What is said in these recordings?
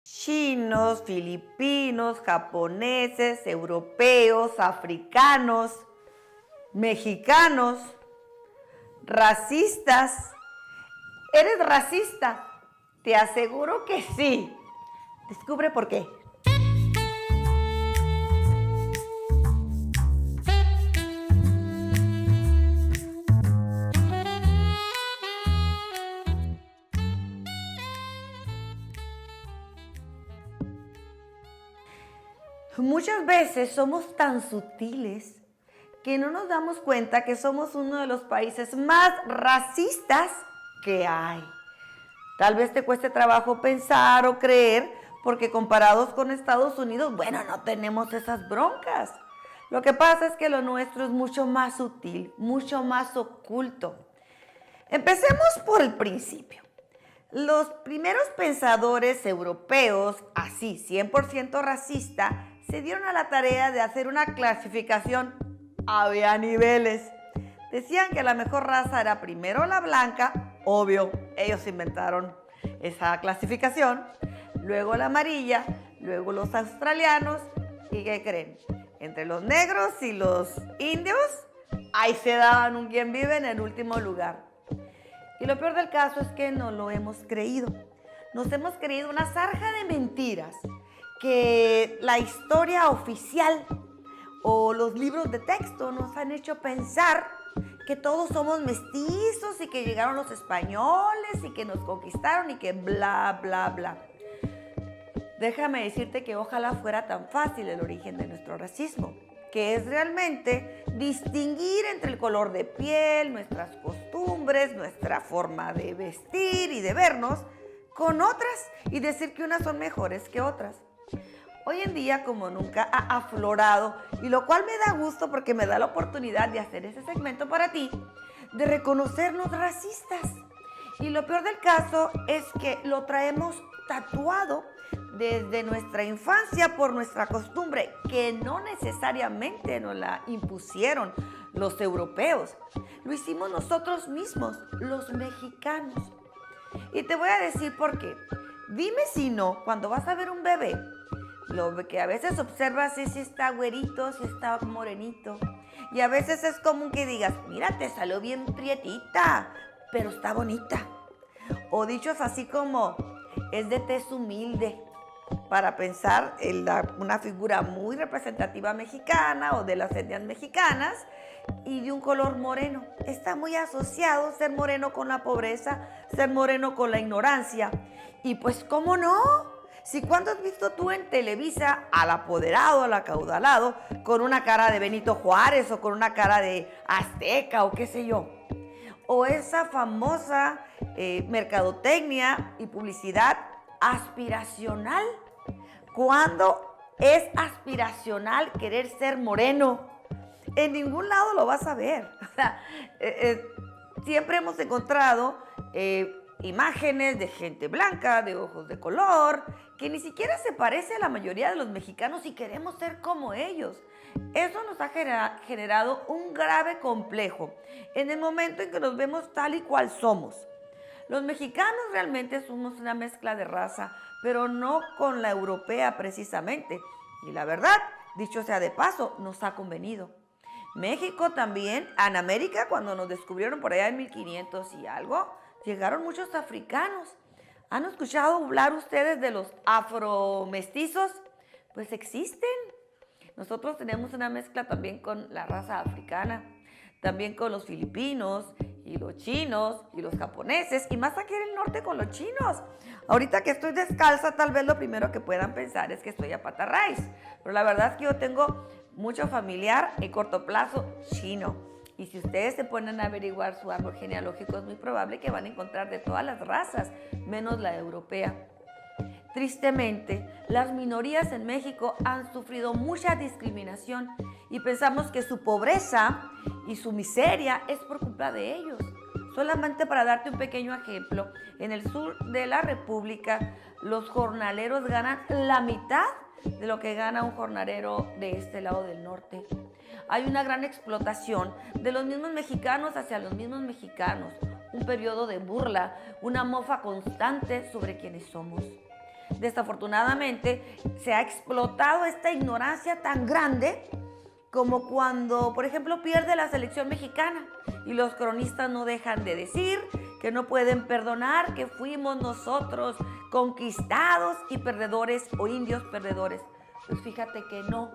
Chinos, filipinos, japoneses, europeos, africanos, mexicanos, racistas. ¿Eres racista? Te aseguro que sí. Descubre por qué. Muchas veces somos tan sutiles que no nos damos cuenta que somos uno de los países más racistas que hay. Tal vez te cueste trabajo pensar o creer porque comparados con Estados Unidos, bueno, no tenemos esas broncas. Lo que pasa es que lo nuestro es mucho más sutil, mucho más oculto. Empecemos por el principio. Los primeros pensadores europeos, así 100% racista, se dieron a la tarea de hacer una clasificación. Había niveles. Decían que la mejor raza era primero la blanca, obvio, ellos inventaron esa clasificación, luego la amarilla, luego los australianos, ¿y qué creen? Entre los negros y los indios, ahí se daban un quien vive en el último lugar. Y lo peor del caso es que no lo hemos creído. Nos hemos creído una sarja de mentiras que la historia oficial o los libros de texto nos han hecho pensar que todos somos mestizos y que llegaron los españoles y que nos conquistaron y que bla, bla, bla. Déjame decirte que ojalá fuera tan fácil el origen de nuestro racismo, que es realmente distinguir entre el color de piel, nuestras costumbres, nuestra forma de vestir y de vernos con otras y decir que unas son mejores que otras. Hoy en día como nunca ha aflorado, y lo cual me da gusto porque me da la oportunidad de hacer ese segmento para ti, de reconocernos racistas. Y lo peor del caso es que lo traemos tatuado desde nuestra infancia por nuestra costumbre, que no necesariamente nos la impusieron los europeos. Lo hicimos nosotros mismos, los mexicanos. Y te voy a decir por qué. Dime si no, cuando vas a ver un bebé, lo que a veces observas es si está güerito, si está morenito. Y a veces es común que digas, mira, te salió bien prietita, pero está bonita. O dichos así como, es de tez humilde, para pensar en una figura muy representativa mexicana o de las etnias mexicanas y de un color moreno. Está muy asociado ser moreno con la pobreza, ser moreno con la ignorancia. Y pues, ¿cómo no? Si cuando has visto tú en Televisa al apoderado, al acaudalado, con una cara de Benito Juárez o con una cara de Azteca o qué sé yo. O esa famosa mercadotecnia y publicidad aspiracional. ¿Cuándo es aspiracional querer ser moreno? En ningún lado lo vas a ver. O sea, siempre hemos encontrado imágenes de gente blanca, de ojos de color, que ni siquiera se parece a la mayoría de los mexicanos y queremos ser como ellos. Eso nos ha generado un grave complejo en el momento en que nos vemos tal y cual somos. Los mexicanos realmente somos una mezcla de raza, pero no con la europea precisamente. Y la verdad, dicho sea de paso, nos ha convenido. México también, en América, cuando nos descubrieron por allá en 1500 y algo, llegaron muchos africanos. ¿Han escuchado hablar ustedes de los afromestizos? Pues existen. Nosotros tenemos una mezcla también con la raza africana, también con los filipinos y los chinos y los japoneses, y más aquí en el norte con los chinos. Ahorita que estoy descalza, tal vez lo primero que puedan pensar es que estoy a pata raíz, pero la verdad es que yo tengo mucho familiar en corto plazo chino. Y si ustedes se ponen a averiguar su árbol genealógico, es muy probable que van a encontrar de todas las razas, menos la europea. Tristemente, las minorías en México han sufrido mucha discriminación y pensamos que su pobreza y su miseria es por culpa de ellos. Solamente para darte un pequeño ejemplo, en el sur de la República, los jornaleros ganan la mitad de lo que gana un jornalero de este lado del norte. Hay una gran explotación de los mismos mexicanos hacia los mismos mexicanos, un periodo de burla, una mofa constante sobre quienes somos. desafortunadamente se ha explotado esta ignorancia tan grande como cuando, por ejemplo, pierde la selección mexicana y los cronistas no dejan de decir que no pueden perdonar que fuimos nosotros conquistados y perdedores o indios perdedores. Pues fíjate que no,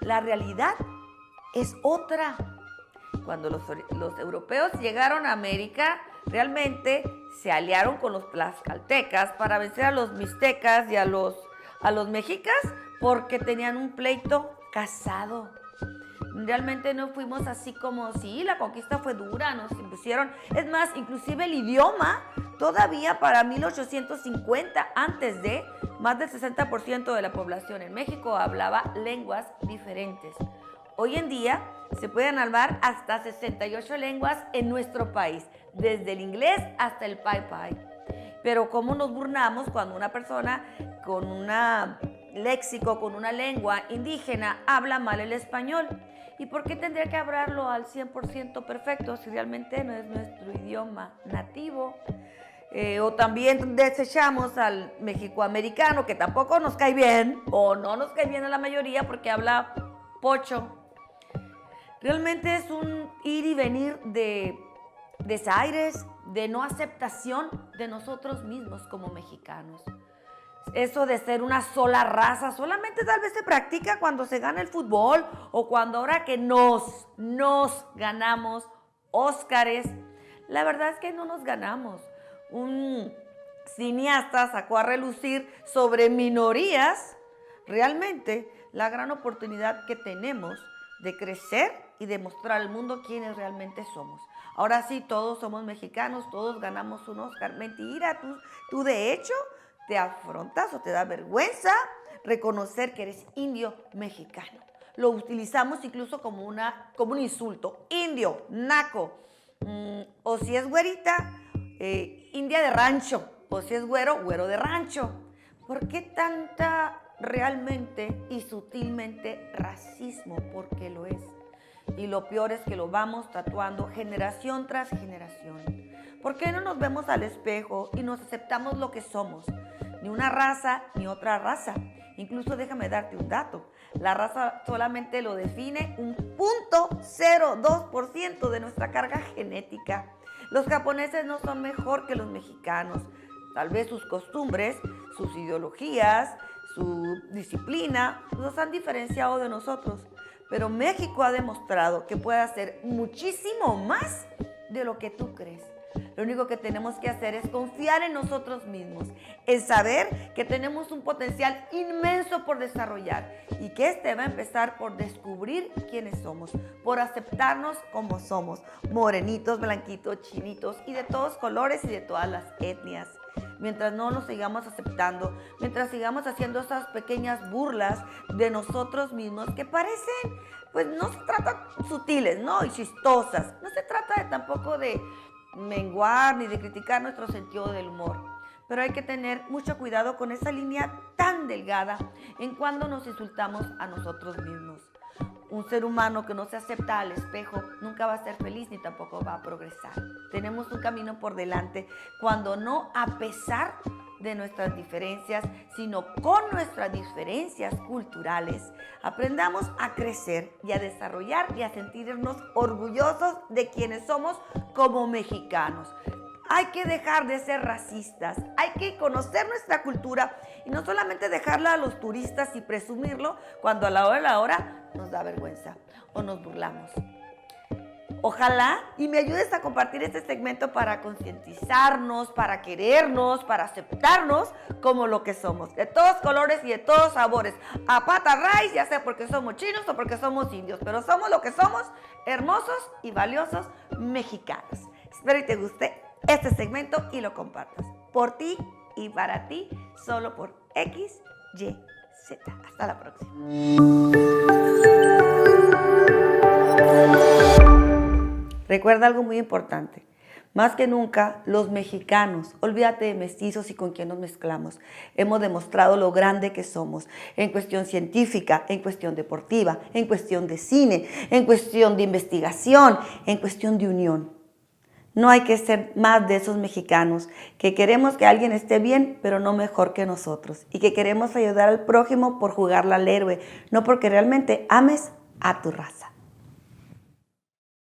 la realidad es otra. Cuando los europeos llegaron a América, realmente se aliaron con los tlaxcaltecas para vencer a los mixtecas y a los mexicas porque tenían un pleito casado. Realmente no fuimos así como, sí, la conquista fue dura, nos impusieron. Es más, inclusive el idioma, todavía para 1850, antes de, más del 60% de la población en México hablaba lenguas diferentes. Hoy en día se pueden hablar hasta 68 lenguas en nuestro país, desde el inglés hasta el pai pai. Pero cómo nos burlamos cuando una persona con un léxico, con una lengua indígena, habla mal el español. ¿Y por qué tendría que hablarlo al 100% perfecto si realmente no es nuestro idioma nativo? O también desechamos al mexicoamericano, que tampoco nos cae bien, o no nos cae bien a la mayoría porque habla pocho. Realmente es un ir y venir de desaires, de no aceptación de nosotros mismos como mexicanos. Eso de ser una sola raza solamente tal vez se practica cuando se gana el fútbol o cuando ahora que nos ganamos Óscares. La verdad es que no nos ganamos. Un cineasta sacó a relucir sobre minorías realmente la gran oportunidad que tenemos de crecer y demostrar al mundo quiénes realmente somos. Ahora sí, todos somos mexicanos, todos ganamos un Óscar. Mentira, tú de hecho te afrontas o te da vergüenza reconocer que eres indio mexicano. Lo utilizamos incluso como un insulto. Indio, naco. O si es güerita, india de rancho. O si es güero, güero de rancho. ¿Por qué tanta realmente y sutilmente racismo? Porque lo es. Y lo peor es que lo vamos tatuando generación tras generación. ¿Por qué no nos vemos al espejo y nos aceptamos lo que somos? Ni una raza ni otra raza. Incluso déjame darte un dato. La raza solamente lo define un 0.02% de nuestra carga genética. Los japoneses no son mejor que los mexicanos. Tal vez sus costumbres, sus ideologías, su disciplina nos han diferenciado de nosotros. Pero México ha demostrado que puede hacer muchísimo más de lo que tú crees. Lo único que tenemos que hacer es confiar en nosotros mismos, en saber que tenemos un potencial inmenso por desarrollar y que este va a empezar por descubrir quiénes somos, por aceptarnos como somos, morenitos, blanquitos, chinitos y de todos colores y de todas las etnias. Mientras no nos sigamos aceptando, mientras sigamos haciendo esas pequeñas burlas de nosotros mismos que parecen, pues no se trata sutiles, ¿no? Y chistosas. No se trata tampoco de menguar ni de criticar nuestro sentido del humor. Pero hay que tener mucho cuidado con esa línea tan delgada en cuando nos insultamos a nosotros mismos. Un ser humano que no se acepta al espejo nunca va a ser feliz ni tampoco va a progresar. Tenemos un camino por delante cuando no a pesar de nuestras diferencias, sino con nuestras diferencias culturales, aprendamos a crecer y a desarrollar y a sentirnos orgullosos de quienes somos como mexicanos. Hay que dejar de ser racistas, hay que conocer nuestra cultura y no solamente dejarla a los turistas y presumirlo cuando a la hora de la hora nos da vergüenza o nos burlamos. Ojalá y me ayudes a compartir este segmento para concientizarnos, para querernos, para aceptarnos como lo que somos, de todos colores y de todos sabores. A pata raíz, ya sea porque somos chinos o porque somos indios, pero somos lo que somos, hermosos y valiosos mexicanos. Espero que te guste este segmento y lo compartas. Por ti y para ti, solo por XYZ. Hasta la próxima. Recuerda algo muy importante. Más que nunca, los mexicanos, olvídate de mestizos y con quién nos mezclamos, hemos demostrado lo grande que somos en cuestión científica, en cuestión deportiva, en cuestión de cine, en cuestión de investigación, en cuestión de unión. No hay que ser más de esos mexicanos que queremos que alguien esté bien, pero no mejor que nosotros. Y que queremos ayudar al prójimo por jugarla al héroe, no porque realmente ames a tu raza.